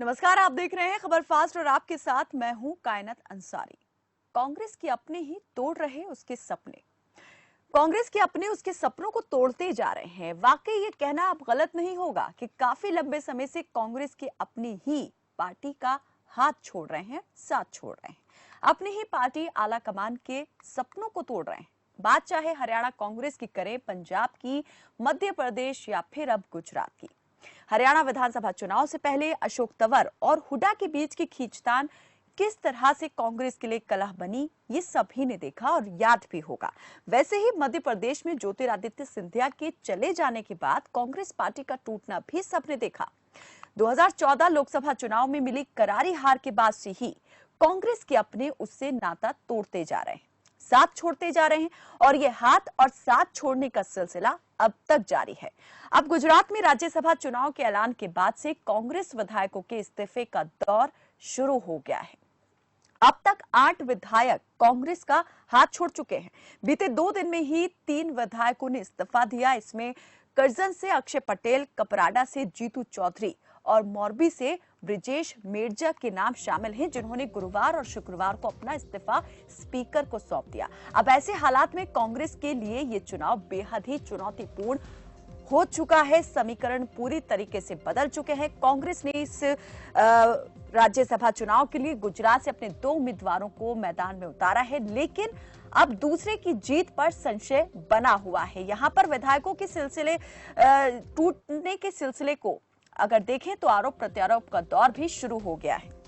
नमस्कार, आप देख रहे हैं खबर फास्ट और आपके साथ मैं हूं कायनात अंसारी। कांग्रेस के अपने ही तोड़ रहे उसके सपने। कांग्रेस के अपने उसके सपनों को तोड़ते जा रहे हैं। वाकई ये कहना अब गलत नहीं होगा कि काफी लंबे समय से कांग्रेस के अपनी ही पार्टी का हाथ छोड़ रहे हैं, साथ छोड़ रहे हैं। अपनी ही पार्टी आला कमान के सपनों को तोड़ रहे हैं। बात चाहे हरियाणा कांग्रेस की करें, पंजाब की, मध्य प्रदेश या फिर अब गुजरात की। हरियाणा विधानसभा चुनाव से पहले अशोक तंवर और हुड्डा के बीच की खींचतान किस तरह से कांग्रेस के लिए कलह बनी, ये सभी ने देखा और याद भी होगा। वैसे ही मध्य प्रदेश में ज्योतिरादित्य सिंधिया के चले जाने के बाद कांग्रेस पार्टी का टूटना भी सबने देखा। 2014 लोकसभा चुनाव में मिली करारी हार के बाद से ही कांग्रेस के अपने उससे नाता तोड़ते जा रहे हैं, साथ छोड़ते जा रहे हैं और ये हाथ और साथ छोड़ने का सिलसिला अब तक जारी है। अब गुजरात में राज्यसभा चुनाव के ऐलान के बाद से कांग्रेस विधायकों के इस्तीफे का दौर शुरू हो गया है। अब तक 8 विधायक कांग्रेस का हाथ छोड़ चुके हैं। बीते 2 दिन में ही 3 विधायकों ने इस्तीफा दिया। इसमें करजन से अक्षय पटेल, कपराडा से जीतू चौधरी और मोरबी से ब्रिजेश मेरजा के नाम शामिल हैं, जिन्होंने गुरुवार और शुक्रवार को अपना इस्तीफा स्पीकर को सौंप दिया। अब ऐसे हालात में कांग्रेस के लिए ये चुनाव बेहद ही चुनौतीपूर्ण हो चुका है। समीकरण पूरी तरीके से बदल चुके हैं। कांग्रेस ने इस राज्यसभा चुनाव के लिए गुजरात से अपने 2 उम्मीदवारों को मैदान में उतारा है, लेकिन अब दूसरे की जीत पर संशय बना हुआ है। यहां पर विधायकों के सिलसिले टूटने के सिलसिले को अगर देखें तो आरोप प्रत्यारोप का दौर भी शुरू हो गया है।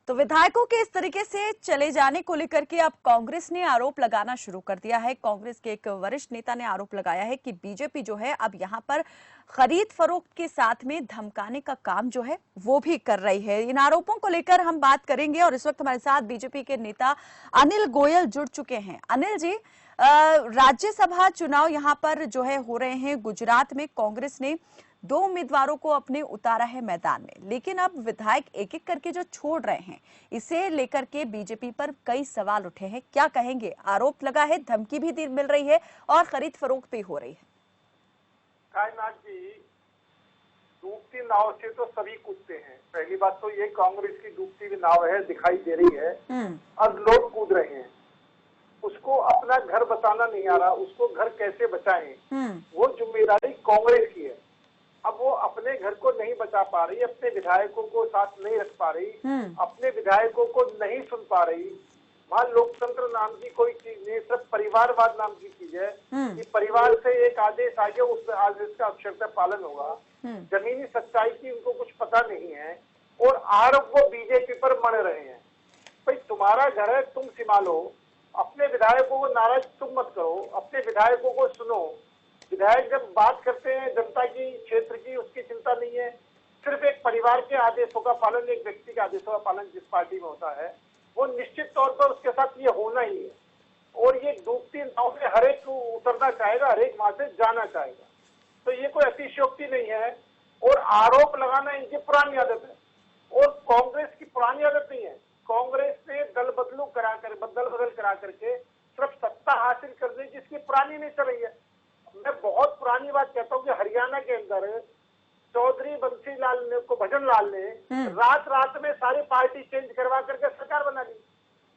तो विधायकों के इस तरीके से चले जाने को लेकर के अब कांग्रेस ने आरोप लगाना शुरू कर दिया है। कांग्रेस के एक वरिष्ठ नेता ने आरोप लगाया है कि बीजेपी जो है अब यहां पर खरीद फरोख्त के साथ में धमकाने का काम जो है वो भी कर रही है। इन आरोपों को लेकर हम बात करेंगे और इस वक्त हमारे साथ बीजेपी के नेता अनिल गोयल जुड़ चुके हैं। अनिल जी, राज्यसभा चुनाव यहां पर जो है हो रहे हैं। गुजरात में कांग्रेस ने 2 उम्मीदवारों को अपने उतारा है मैदान में, लेकिन अब विधायक एक एक करके जो छोड़ रहे हैं, इसे लेकर के बीजेपी पर कई सवाल उठे हैं। क्या कहेंगे? आरोप लगा है, धमकी भी मिल रही है और खरीद फरोख्त भी हो रही है। कायनात जी, डूबती नाव से तो सभी कूदते हैं। पहली बात तो ये कांग्रेस की डूबती हुई नाव है, दिखाई दे रही है। अब लोग कूद रहे हैं। उसको अपना घर बचाना नहीं आ रहा, उसको घर कैसे बचाएं, वो जिम्मेदारी कांग्रेस की है। अब वो अपने घर को नहीं बचा पा रही, अपने विधायकों को साथ नहीं रख पा रही, अपने विधायकों को नहीं सुन पा रही। वहाँ लोकतंत्र नाम की कोई चीज नहीं, सिर्फ परिवारवाद नाम की चीज है कि परिवार से एक आदेश आ गया, उस आदेश का अक्षरशः पालन होगा। जमीनी सच्चाई की उनको कुछ पता नहीं है और आरोप वो बीजेपी पर मर रहे हैं। भाई, तुम्हारा घर है, तुम संभालो। अपने विधायकों को नाराज तुम मत करो, अपने विधायकों को सुनो। विधायक जब बात करते हैं जनता की, क्षेत्र की, उसकी चिंता नहीं है। सिर्फ एक परिवार के आदेशों का पालन, एक व्यक्ति के आदेशों का पालन जिस पार्टी में होता है, वो निश्चित तौर पर उसके साथ ये होना ही है। और ये डूबती नाव में हर एक उतरना चाहेगा, हर एक वहां से जाना चाहेगा। तो ये कोई अतिशयोक्ति नहीं है। और आरोप लगाना इनकी पुरानी आदत है और कांग्रेस की पुरानी आदत नहीं है। कांग्रेस ने दल बदल करा करके सिर्फ सत्ता हासिल करने की इसकी पुरानी नहीं चल रही है। मैं बहुत पुरानी बात कहता हूँ कि हरियाणा के अंदर चौधरी बंसीलाल ने को भजन लाल ने रात में सारी पार्टी चेंज करवा करके सरकार बना ली।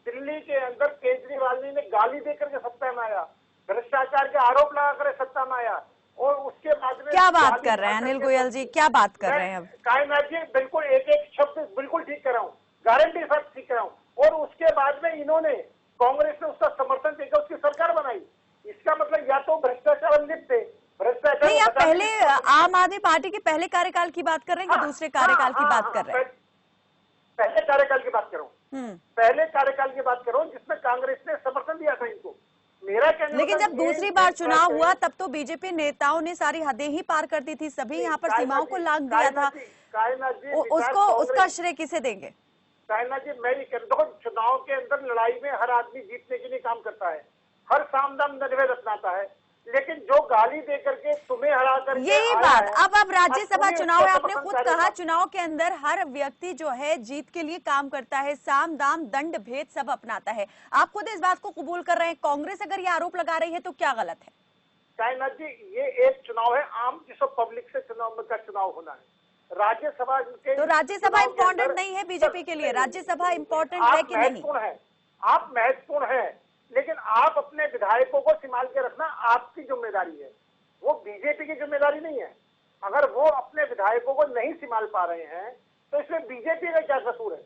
दिल्ली के अंदर केजरीवाल ने गाली देकर के सत्ता में आया, भ्रष्टाचार के आरोप लगा कर सत्ता में आया और उसके बाद में क्या बात कर रहे हैं अनिल गोयल जी, क्या बात कर रहे हैं? अब कायनात जी, बिल्कुल एक एक शब्द बिल्कुल ठीक कर रहा हूँ, गारंटी साथ ठीक कर रहा हूँ। और उसके बाद में इन्होंने, कांग्रेस ने उसका समर्थन देकर उसकी सरकार बनाई। इसका मतलब या तो भ्रष्टाचार लिप्त थे, भ्रष्टाचार नहीं। आप पहले आम आदमी पार्टी के पहले कार्यकाल की बात कर रहे हैं कि दूसरे कार्यकाल की बात कर रहे हैं? पहले कार्यकाल की बात करो, पहले कार्यकाल की बात करो जिसमें कांग्रेस ने समर्थन दिया था इनको। मेरा कहना, लेकिन जब दूसरी बार चुनाव हुआ तब तो बीजेपी नेताओं ने सारी हदें ही पार कर दी थी, सभी यहाँ पर सीमाओं को लांघ दिया था। उसको उसका श्रेय किसे देंगे? कायनात जी, मैं ये कहता हूँ, चुनाव के अंदर लड़ाई में हर आदमी जीतने के लिए काम करता है, हर सामदाम दंडभेद अपनाता है, लेकिन जो गाली दे करके तुम्हें हरा कर, यही बात अब राज्यसभा चुनाव है। आपने खुद कहा चुनाव के अंदर हर व्यक्ति जो है जीत के लिए काम करता है, साम दाम दंड भेद सब अपनाता है। आप खुद इस बात को कबूल कर रहे हैं। कांग्रेस अगर ये आरोप लगा रही है तो क्या गलत है? कायनाथ जी, ये एक चुनाव है आम, जिसको पब्लिक से चुनाव का चुनाव होना है। राज्यसभा के तो राज्यसभा चुनाव के इम्पोर्टेंट अंदर नहीं है बीजेपी के लिए? राज्यसभा इम्पोर्टेंट है आप कि नहीं? महत्वपूर्ण है, आप महत्वपूर्ण है, लेकिन आप अपने विधायकों को संभाल के रखना आपकी जिम्मेदारी है, वो बीजेपी की जिम्मेदारी नहीं है। अगर वो अपने विधायकों को नहीं संभाल पा रहे हैं तो इसमें बीजेपी का क्या कसूर है?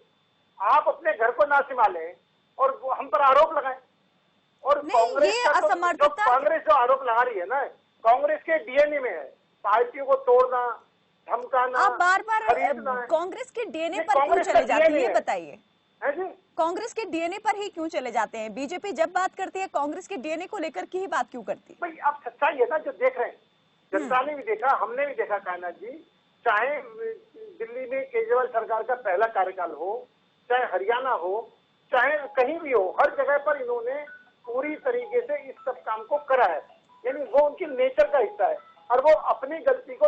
आप अपने घर को ना संभालें और वो हम पर आरोप लगाएं। और नहीं, कांग्रेस ये का तो जो असमर्थता कांग्रेस जो आरोप लगा रही है ना, कांग्रेस के डीएनए में है, पार्टियों को तोड़ना, धमकाना, आप बार बार खरीदना है। कांग्रेस के डीएनए ये पर क्यों कांग्रेस का चले जाते हैं, डीएनए ये है बताइए। है जी। कांग्रेस के डीएनए पर ही क्यों चले जाते हैं? बीजेपी जब बात करती है कांग्रेस के डीएनए को लेकर की ही बात क्यों करती है? भाई अब सच्चाई है ना, जो देख रहे हैं, जनता ने भी देखा, हमने भी देखा कायनाथ जी। चाहे दिल्ली में केजरीवाल सरकार का पहला कार्यकाल हो, चाहे हरियाणा हो, चाहे कहीं भी हो, हर जगह पर इन्होंने पूरी तरीके से इस सब काम को करा है। यानी वो उनकी नेचर का हिस्सा है, और वो अपनी गलती को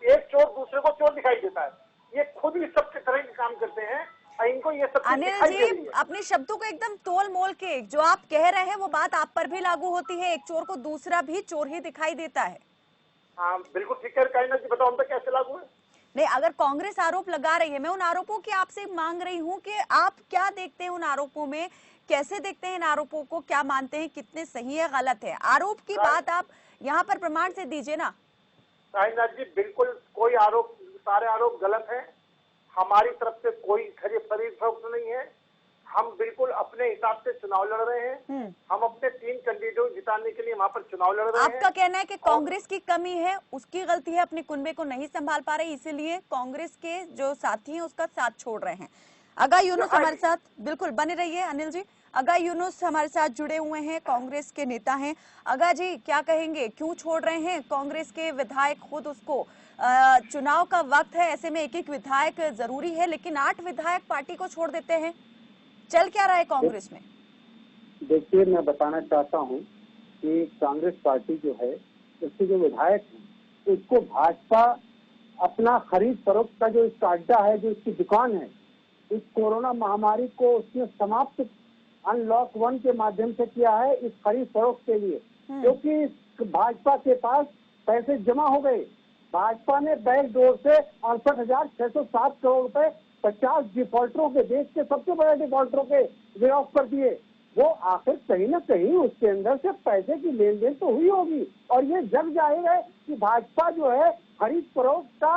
एक चोर दूसरे को चोर दिखाई देता है। ये खुद ही सब तरह के काम करते हैं और इनको ये सब अनिल दिखाई दे रही जी, है। अपने शब्दों को एकदम तोल मोल के, जो आप कह रहे हैं वो बात आप पर भी लागू होती है। एक चोर को दूसरा भी चोर ही दिखाई देता है। हाँ बिल्कुल ठीक है कायनाथ जी, बताओ हम पे कैसे लागू है? नहीं, अगर कांग्रेस आरोप लगा रही है, मैं उन आरोपों की आपसे मांग रही हूँ कि आप क्या देखते हैं उन आरोपों में, कैसे देखते हैं इन आरोपों को, क्या मानते हैं कितने सही है गलत है? आरोप की बात आप यहाँ पर प्रमाण से दीजिए ना। कायनाथ जी, बिल्कुल कोई आरोप, सारे आरोप गलत हैं। हमारी तरफ से कोई खरीद फरोख्त नहीं है। हम बिल्कुल अपने हिसाब से चुनाव लड़ रहे हैं। हम अपने 3 कैंडिडेटों को जिताने के लिए वहां पर चुनाव लड़ रहे हैं। आपका कहना है कि कांग्रेस की कमी है, उसकी गलती है, अपने कुनबे को नहीं संभाल पा रहे, इसीलिए कांग्रेस के जो साथी हैं उसका साथ छोड़ रहे हैं। अगा यूनुस हमारे साथ, बिल्कुल बने रहिए अनिल जी। अगा यूनुस हमारे साथ जुड़े हुए हैं, कांग्रेस के नेता हैं। अगा जी, क्या कहेंगे, क्यों छोड़ रहे हैं कांग्रेस के विधायक? खुद उसको चुनाव का वक्त है, ऐसे में एक एक विधायक जरूरी है, लेकिन 8 विधायक पार्टी को छोड़ देते हैं। चल क्या रहा है कांग्रेस में? देखिए, मैं बताना चाहता हूं कि कांग्रेस पार्टी जो है, उसके जो विधायक हैं, उसको भाजपा अपना खरीद फरोख्त का जो इसका अड्डा है, जो इसकी दुकान है, इस कोरोना महामारी को उसने समाप्त अनलॉक 1 के माध्यम से किया है, इस खरीद फरोख्त के लिए। क्योंकि भाजपा के पास पैसे जमा हो गए। भाजपा ने बैक डोर से 68,607 करोड़ रुपए 50 डिफॉल्टरों के, देश के सबसे बड़े डिफॉल्टरों के वे ऑफ कर दिए। वो आखिर कहीं ना कहीं उसके अंदर से पैसे की लेन देन तो हुई होगी, और ये जग जाहिर है कि भाजपा जो है खरीद फरोख्त का,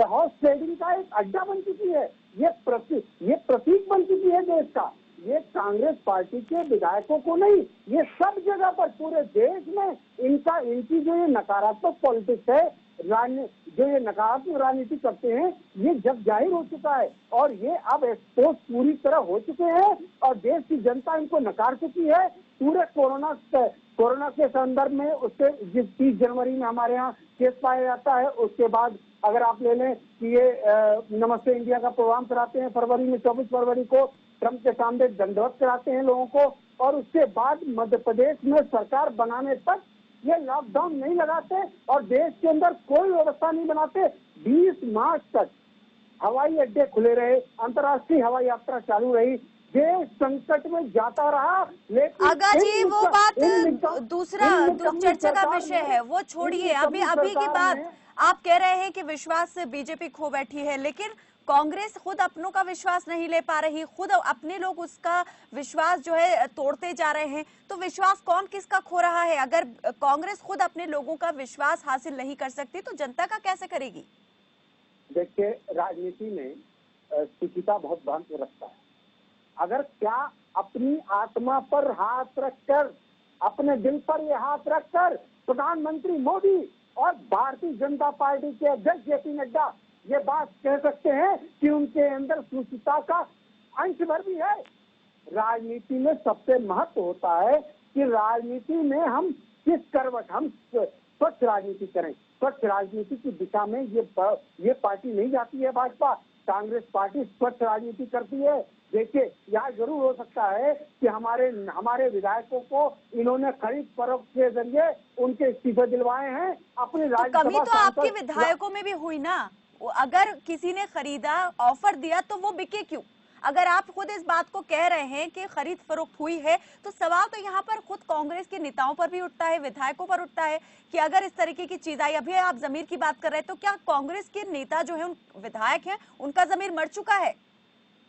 हाउस ट्रेडिंग का एक अड्डा बन चुकी है। ये प्रतीक बन चुकी है देश का। ये कांग्रेस पार्टी के विधायकों को नहीं, ये सब जगह पर पूरे देश में इनकी जो ये नकारात्मक पॉलिटिक्स है, जो ये नकारात्मक राजनीति करते हैं, ये जग जाहिर हो चुका है। और ये अब एक्सपोज पूरी तरह हो चुके हैं और देश की जनता इनको नकार चुकी है। पूरे कोरोना के संदर्भ में उससे जिस 30 जनवरी में हमारे यहाँ केस पाया जाता है, उसके बाद अगर आप ले लें कि ये नमस्ते इंडिया का प्रोग्राम कराते हैं फरवरी में, 24 फरवरी को ट्रंप के सामने दंडवत कराते हैं लोगों को, और उसके बाद मध्य प्रदेश में सरकार बनाने तक ये लॉकडाउन नहीं लगाते और देश के अंदर कोई व्यवस्था नहीं बनाते। 20 मार्च तक हवाई अड्डे खुले रहे, अंतर्राष्ट्रीय हवाई यात्रा चालू रही, देश संकट में जाता रहा। लेकिन अगा जी, वो बात दूसरा चर्चा का विषय है, वो छोड़िए। अभी की बात आप कह रहे हैं कि विश्वास बीजेपी खो बैठी है, लेकिन कांग्रेस खुद अपनों का विश्वास नहीं ले पा रही, खुद अपने लोग उसका विश्वास जो है तोड़ते जा रहे हैं। तो विश्वास कौन किसका खो रहा है? अगर कांग्रेस खुद अपने लोगों का विश्वास हासिल नहीं कर सकती तो जनता का कैसे करेगी? देखिए, राजनीति में शुचिता बहुत महत्व रखता है। अगर क्या अपनी आत्मा पर हाथ रखकर, अपने दिल पर ये हाथ रखकर प्रधानमंत्री मोदी और भारतीय जनता पार्टी के अध्यक्ष जेपी नड्डा ये बात कह सकते हैं कि उनके अंदर शुचिता का अंश भर भी है। राजनीति में सबसे महत्व होता है कि राजनीति में हम किस करवट, हम स्वच्छ राजनीति करें। स्वच्छ राजनीति की दिशा में ये पार्टी नहीं जाती है भाजपा। कांग्रेस पार्टी स्वच्छ राजनीति करती है। देखिए, यहाँ जरूर हो सकता है कि हमारे विधायकों को इन्होंने खरीद फरोख्त के जरिए उनके इस्तीफे दिलवाए हैं। अपने तो कमी तो आपके विधायकों में भी हुई ना। अगर किसी ने खरीदा, ऑफर दिया, तो वो बिके क्यों? अगर आप खुद इस बात को कह रहे हैं कि खरीद फरोख्त हुई है, तो सवाल तो यहाँ पर खुद कांग्रेस के नेताओं पर भी उठता है, विधायकों पर उठता है कि अगर इस तरीके की चीज आई, अभी आप जमीर की बात कर रहे हैं, तो क्या कांग्रेस के नेता जो है, उन विधायक हैं, उनका जमीर मर चुका है?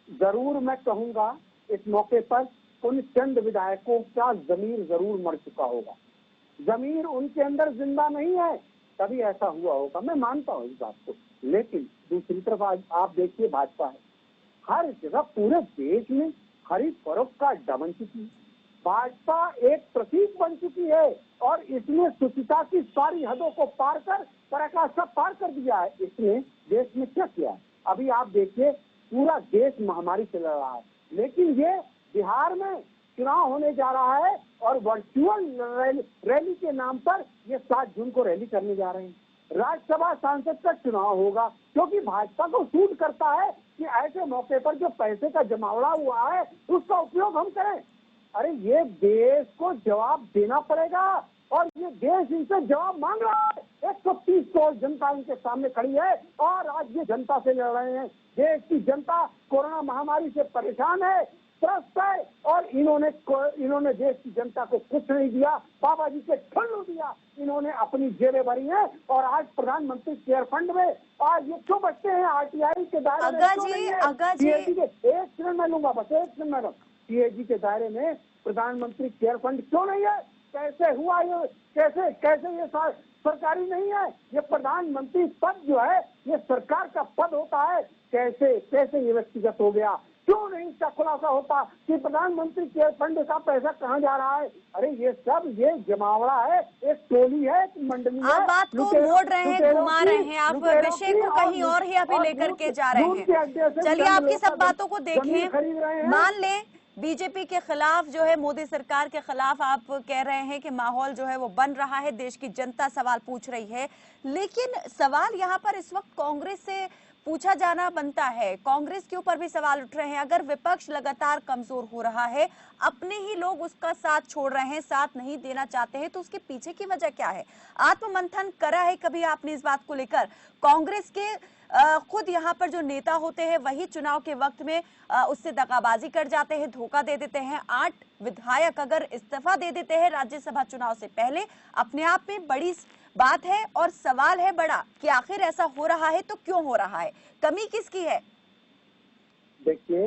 जरूर मैं कहूंगा इस मौके पर उन चंद विधायकों का जमीर जरूर मर चुका होगा। जमीर उनके अंदर जिंदा नहीं है, तभी ऐसा हुआ होगा, मैं मानता हूँ इस बात को। लेकिन दूसरी तरफ आज आप देखिए, भाजपा है हर जगह पूरे देश में खरीद फरोख्त का अड्डा बन चुकी है। भाजपा एक प्रतीक बन चुकी है और इसने शुचिता की सारी हदों को पार कर पराकाष्ठा पार कर दिया है। इसने देश में क्या किया है? अभी आप देखिए, पूरा देश महामारी से लड़ रहा है, लेकिन ये बिहार में चुनाव होने जा रहा है और वर्चुअल रैली के नाम पर ये 7 जून को रैली करने जा रहे हैं। राज्यसभा सांसद का चुनाव होगा, क्योंकि भाजपा को सूट करता है कि ऐसे मौके पर जो पैसे का जमावड़ा हुआ है उसका उपयोग हम करें। अरे ये देश को जवाब देना पड़ेगा और ये देश इनसे जवाब मांग रहा है। 130 करोड़ जनता इनके सामने खड़ी है और आज ये जनता से लड़ रहे हैं। देश की जनता कोरोना महामारी से परेशान है, त्रस्त है और इन्होंने देश की जनता को कुछ नहीं दिया, बाबा जी के ठल्लू दिया। इन्होंने अपनी जेबें भरी हैं और आज प्रधानमंत्री केयर फंड में आज ये क्यों बचते हैं? आरटीआई के दायरे में क्यों नहीं है? सीएजी के एक मिनट में लूंगा, बस एक मिनट मैडम। सीएजी के दायरे में प्रधानमंत्री केयर फंड क्यों नहीं है? कैसे हुआ ये? कैसे ये सरकारी नहीं है? ये प्रधानमंत्री पद जो है ये सरकार का पद होता है। कैसे ये व्यक्तिगत हो गया? क्यों नहीं इसका खुलासा होता कि प्रधानमंत्री केयर फंड का पैसा कहाँ जा रहा है? अरे ये जमावड़ा है, एक टोली है, एक मंडली है। आप बात को मोड़ रहे हैं, घुमा रहे हैं, आप विषय को कहीं और ही अभी लेकर के जा रहे हैं। चलिए, आपकी सब बातों को देखें। मान लें बीजेपी के खिलाफ जो है, मोदी सरकार के खिलाफ आप कह रहे हैं कि माहौल जो है वो बन रहा है, देश की जनता सवाल पूछ रही है, लेकिन सवाल यहाँ पर इस वक्त कांग्रेस से पूछा जाना बनता है। कांग्रेस के ऊपर भी सवाल उठ रहे हैं। अगर विपक्ष लगातार कमजोर हो रहा है, अपने ही लोग उसका साथ छोड़ रहे हैं, साथ नहीं देना चाहते हैं, तो उसके पीछे की वजह क्या है? आत्ममंथन करा है कभी आपने इस बात को लेकर? कांग्रेस के खुद यहाँ पर जो नेता होते हैं वही चुनाव के वक्त में उससे दगाबाजी कर जाते हैं, धोखा दे देते हैं। 8 विधायक अगर इस्तीफा दे देते हैं राज्यसभा चुनाव से पहले, अपने आप में बड़ी बात है और सवाल है बड़ा कि आखिर ऐसा हो रहा है तो क्यों हो रहा है? कमी किसकी है? देखिए,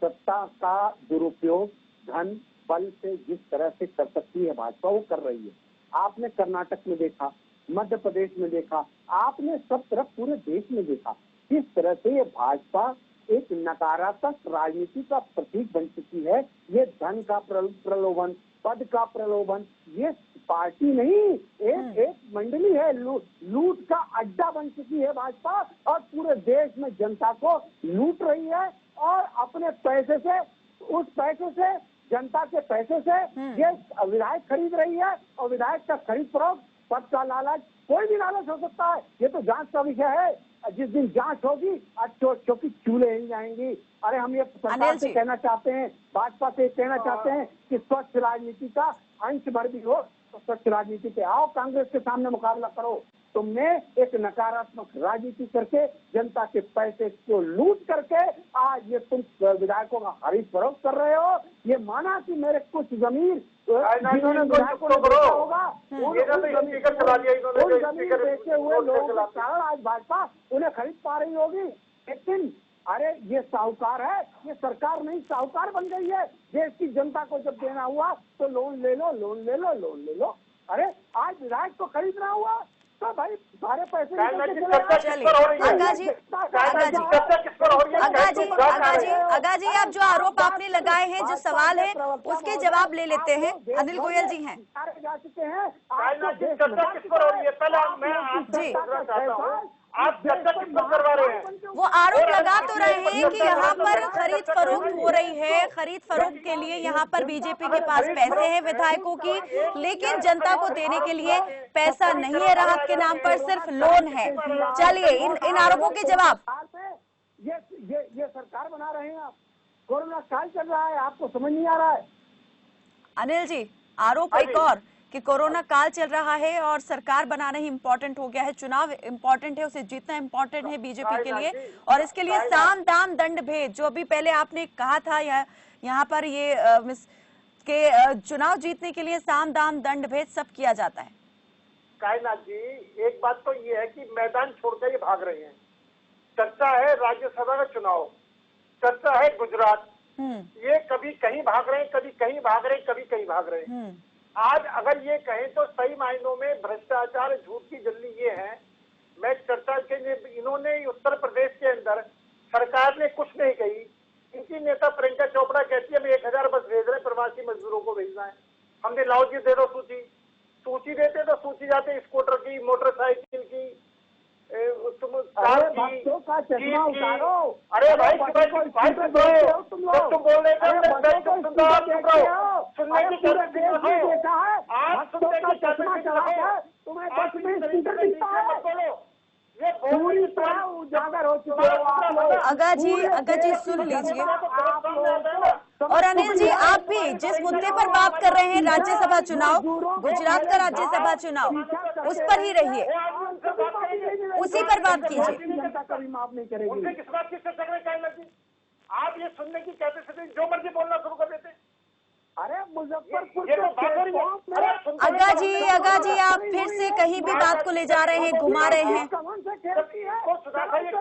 सत्ता का दुरुपयोग धन बल से जिस तरह से कर सकती है भाजपा, वो कर रही है। आपने कर्नाटक में देखा, मध्य प्रदेश में देखा, आपने सब तरफ पूरे देश में देखा किस तरह से ये भाजपा एक नकारात्मक राजनीति का प्रतीक बन चुकी है। ये धन का प्रलोभन, पद का प्रलोभन, ये पार्टी नहीं, एक मंडली है, लूट का अड्डा बन चुकी है भाजपा और पूरे देश में जनता को लूट रही है और अपने पैसे से, उस पैसे से, जनता के पैसे से ये विधायक खरीद रही है और विधायक का खरीद फरोख्त, पद का लालच, कोई भी लालच हो सकता है। ये तो जांच का विषय है। जिस दिन जांच होगी क्योंकि चूल्हे हिल जाएंगी। अरे हम ये सरकार से कहना चाहते हैं, भाजपा से कहना चाहते हैं कि स्वच्छ राजनीति का अंश भर भी हो तो स्वच्छ राजनीति पे आओ, कांग्रेस के सामने मुकाबला करो। तुमने एक नकारात्मक राजनीति करके जनता के पैसे को लूट करके आज ये तुम विधायकों का खरीद फरोख्त कर रहे हो। ये माना कि मेरे कुछ जमीन जिन्होंने विधायकों ने बेचा होगा, उन जमीन बेचे हुए लोगों के कारण आज भाजपा उन्हें खरीद पा रही होगी। लेकिन अरे ये साहूकार है, ये सरकार नहीं साहूकार बन गई है। देश की जनता को जब देना हुआ तो लोन ले लो, लोन ले लो, लोन ले लो। अरे आज विधायक को खरीदना हुआ तो भाई सारे पैसे अगा जी, आप जो आरोप आपने लगाए हैं, जो सवाल है उसके जवाब ले लेते हैं। अनिल गोयल जी हैं। जा चुके हैं आप चर्चा किस पर करवा रहे हैं? वो आरोप लगा तो रहे हैं कि यहाँ पर खरीद फरोख्त हो रही है, खरीद फरोख्त के लिए यहाँ पर बीजेपी के पास पैसे हैं विधायकों की, लेकिन जनता को देने के लिए पैसा नहीं है, राहत के नाम पर सिर्फ लोन है। चलिए, इन आरोपों के जवाब। ये सरकार बना रहे हैं आप। कोरोना काल चल रहा है, आपको समझ नहीं आ रहा है? अनिल जी, आरोप एक और कि कोरोना काल चल रहा है और सरकार बनाना ही इम्पोर्टेंट हो गया है, चुनाव इम्पोर्टेंट है, उसे जीतना इम्पोर्टेंट है बीजेपी के लिए, और इसके लिए साम दाम दंड भेद जो अभी पहले आपने कहा था यहाँ पर ये चुनाव जीतने के लिए साम दाम दंड भेद सब किया जाता है। कायनाथ जी, एक बात तो ये है कि मैदान छोड़कर ये भाग रहे हैं। चर्चा है राज्यसभा का चुनाव, चर्चा है गुजरात, ये कभी कहीं भाग रहे हैं, कभी कहीं भाग रहे हैं, कभी कहीं भाग रहे हैं। आज अगर ये कहें तो सही मायनों में भ्रष्टाचार, झूठ की जल्दी ये है। मैं चर्चा के इन्होंने उत्तर प्रदेश के अंदर सरकार ने कुछ नहीं कही। इनकी नेता प्रियंका चोपड़ा कहती है हम 1000 बस भेज रहे हैं, प्रवासी मजदूरों को भेजना है। हमने लाओ जी दे दो सूची देते तो सूची जाते स्कूटर की, मोटरसाइकिल की, तुम का चश्मा उतारो। अरे भाई तुम बोल रहे अगा जी सुन लीजिए। और अनिल जी, आप भी जिस मुद्दे पर बात कर रहे हैं, राज्यसभा चुनाव, गुजरात का राज्यसभा चुनाव, उस पर ही रहिए, उसी पर बात कीजिए। जनता कभी माफ नहीं करेगी। उनसे किस बात की चर्चा करें? आप ये सुनने की कहते थे, जो मर्जी बोलना शुरू कर देते। अरे मुजफ्फरपुर अगा जी आप फिर से कहीं भी बात को ले जा रहे हैं, घुमा रहे हैं। क्यों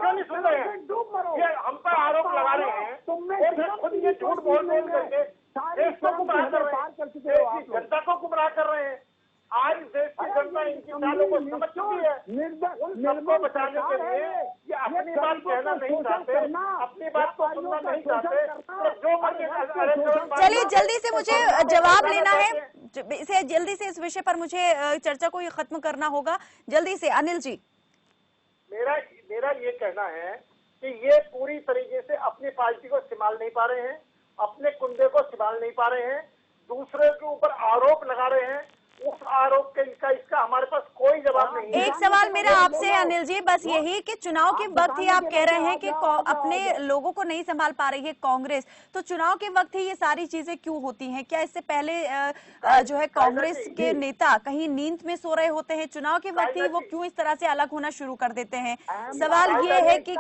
नहीं सुन रहे हैं? ये हम पर आरोप लगा रहे हैं, खुद ये झूठ बोल करके देश को गुमराह कर रहे हैं, जनता को गुमराह कर रहे हैं। आज देश की जनता इनकी चालों को समझ चुकी है। उन सबको बचाने के लिए ये अपनी बात कहना नहीं चाहते, अपनी बात को सुनना नहीं चाहते, तो जो मर्जी। चलिए जल्दी से मुझे जवाब लेना है, इसे जल्दी से इस विषय पर मुझे चर्चा को खत्म करना होगा, जल्दी से अनिल जी। मेरा ये कहना है कि ये पूरी तरीके से अपनी पार्टी को संभाल नहीं पा रहे हैं, अपने कुंबे को संभाल नहीं पा रहे हैं, दूसरे के ऊपर आरोप लगा रहे हैं। उस आरोप के इसका हमारे पास कोई जवाब नहीं है। एक सवाल मेरा आपसे अनिल जी, बस यही कि चुनाव के वक्त ही आप कह रहे हैं कि अपने लोगों को नहीं संभाल पा रही है कांग्रेस, तो चुनाव के वक्त ही ये सारी चीजें क्यों होती हैं? क्या इससे पहले जो है कांग्रेस के नेता कहीं नींद में सो रहे होते हैं? चुनाव के वक्त ही वो क्यों इस तरह से अलग होना शुरू कर देते हैं? सवाल ये है कि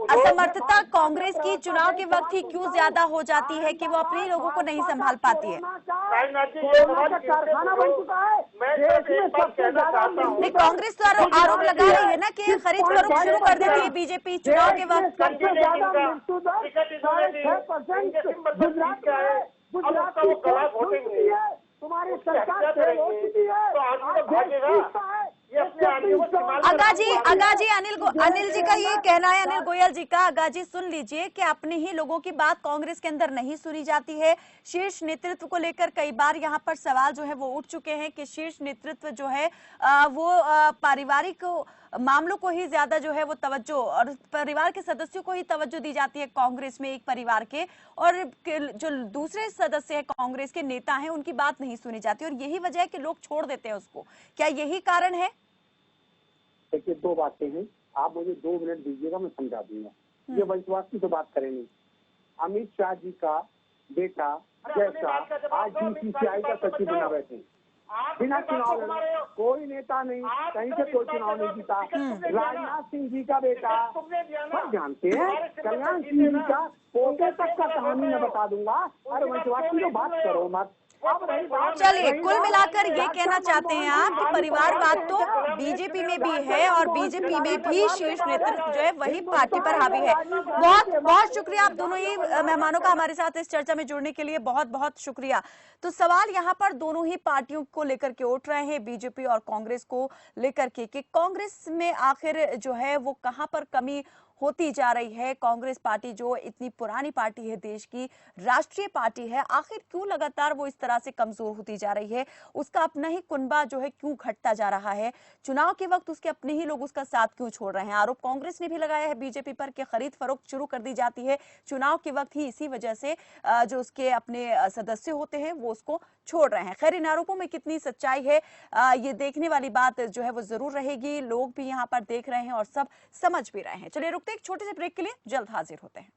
असमर्थता कांग्रेस की चुनाव के वक्त ही क्यों ज्यादा हो जाती है कि वो अपने लोगों को नहीं संभाल पाती है? कारखाना बन चुका है। नहीं, कांग्रेस तो आरोप लगा रही है ना कि खरीद फरोख्त शुरू कर देती है बीजेपी चुनाव के वक्त। सबसे ज्यादा मृत्यु दर 6.5% गुजरात का है। गुजरात की तुम्हारी सरकार फेल हो चुकी है। अगा जी अनिल जी का ये कहना है, अनिल गोयल जी का। अगा जी सुन लीजिए कि अपने ही लोगों की बात कांग्रेस के अंदर नहीं सुनी जाती है। शीर्ष नेतृत्व को लेकर कई बार यहाँ पर सवाल जो है वो उठ चुके हैं कि शीर्ष नेतृत्व जो है वो पारिवारिक मामलों को ही ज्यादा जो है वो तवज्जो, और परिवार के सदस्यों को ही तवज्जो दी जाती है कांग्रेस में, एक परिवार के, और जो दूसरे सदस्य है कांग्रेस के नेता हैं उनकी बात नहीं सुनी जाती, और यही वजह है कि लोग छोड़ देते हैं उसको। क्या यही कारण है? देखिए, दो बातें हैं, आप मुझे 2 मिनट दीजिएगा, मैं समझा दूंगा। ये वंशवाद की तो बात करेंगे। अमित शाह जी का बेटा जैसा आज बीसीसीआई का सचिव बना बैठे, बिना चुनाव लड़े, कोई नेता नहीं, कहीं से कोई चुनाव नहीं जीता। राजनाथ सिंह जी का बेटा, सब जानते हैं, कल्याण सिंह जी का पोते तक का कहानी मैं बता दूंगा। अरे वंशवाद की तो बात करो मत। चलिए, कुल मिलाकर ये कहना चाहते हैं आप कि परिवारवाद तो बीजेपी में भी है, और बीजेपी में भी शीर्ष नेतृत्व जो है वही पार्टी पर हावी है। बहुत बहुत शुक्रिया आप दोनों ही मेहमानों का हमारे साथ इस चर्चा में जुड़ने के लिए, बहुत बहुत शुक्रिया। तो सवाल यहाँ पर दोनों ही पार्टियों को लेकर के उठ रहे हैं, बीजेपी और कांग्रेस को लेकर के, कि कांग्रेस में आखिर जो है वो कहां पर कमी होती जा रही है। कांग्रेस पार्टी जो इतनी पुरानी पार्टी है, देश की राष्ट्रीय पार्टी है, आखिर क्यों लगातार वो इस तरह से कमजोर होती जा रही है? उसका अपना ही कुनबा जो है क्यों घटता जा रहा है? चुनाव के वक्त उसके अपने ही लोग उसका साथ क्यों छोड़ रहे हैं? आरोप कांग्रेस ने भी लगाया है बीजेपी पर कि खरीद फरोख्त शुरू कर दी जाती है चुनाव के वक्त ही, इसी वजह से जो उसके अपने सदस्य होते हैं वो उसको छोड़ रहे हैं। खैर, इन आरोपों में कितनी सच्चाई है ये देखने वाली बात जो है वो जरूर रहेगी। लोग भी यहाँ पर देख रहे हैं और सब समझ भी रहे हैं। चलिए रुकते एक छोटे से ब्रेक के लिए, जल्द हाजिर होते हैं।